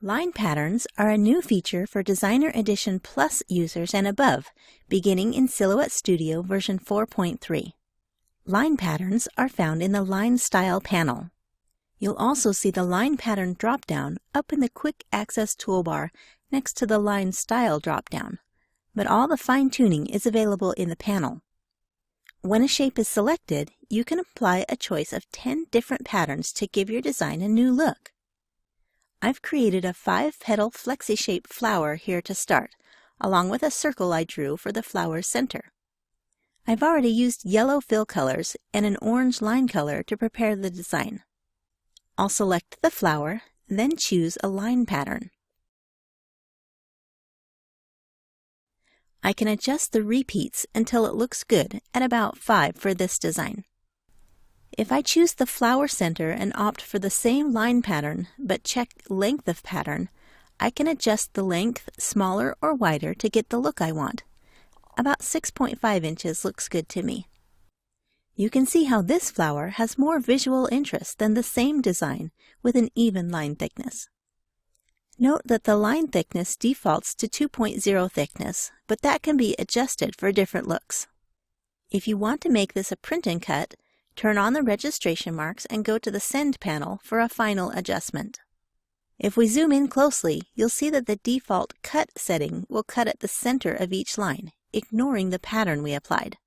Line patterns are a new feature for Designer Edition Plus users and above, beginning in Silhouette Studio version 4.3. Line patterns are found in the Line Style panel. You'll also see the Line Pattern dropdown up in the Quick Access toolbar next to the Line Style dropdown, but all the fine-tuning is available in the panel. When a shape is selected, you can apply a choice of 10 different patterns to give your design a new look. I've created a 5-petal flexi-shaped flower here to start, along with a circle I drew for the flower's center. I've already used yellow fill colors and an orange line color to prepare the design. I'll select the flower, then choose a line pattern. I can adjust the repeats until it looks good at about 5 for this design. If I choose the flower center and opt for the same line pattern but check length of pattern, I can adjust the length smaller or wider to get the look I want. About 6.5 inches looks good to me. You can see how this flower has more visual interest than the same design with an even line thickness. Note that the line thickness defaults to 2.0 thickness, but that can be adjusted for different looks. If you want to make this a print and cut, turn on the registration marks and go to the Send panel for a final adjustment. If we zoom in closely, you'll see that the default Cut setting will cut at the center of each line, ignoring the pattern we applied.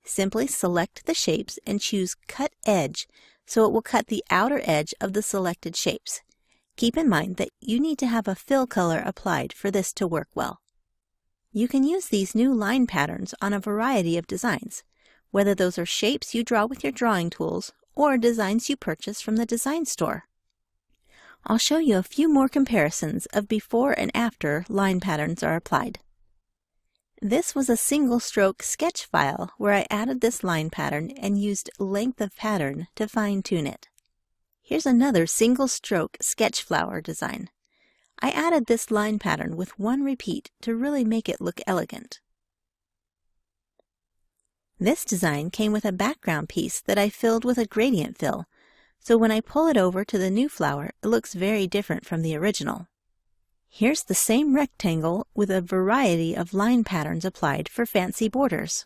Simply select the shapes and choose Cut Edge so it will cut the outer edge of the selected shapes. Keep in mind that you need to have a fill color applied for this to work well. You can use these new line patterns on a variety of designs, whether those are shapes you draw with your drawing tools or designs you purchase from the design store. I'll show you a few more comparisons of before and after line patterns are applied. This was a single-stroke sketch file where I added this line pattern and used length of pattern to fine-tune it. Here's another single-stroke sketch flower design. I added this line pattern with one repeat to really make it look elegant. This design came with a background piece that I filled with a gradient fill, so when I pull it over to the new flower, it looks very different from the original. Here's the same rectangle with a variety of line patterns applied for fancy borders.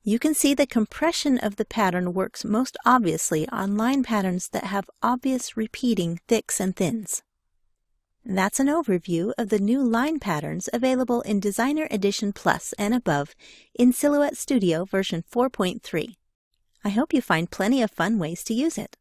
You can see the compression of the pattern works most obviously on line patterns that have obvious repeating thicks and thins. That's an overview of the new line patterns available in Designer Edition Plus and above in Silhouette Studio version 4.3. I hope you find plenty of fun ways to use it.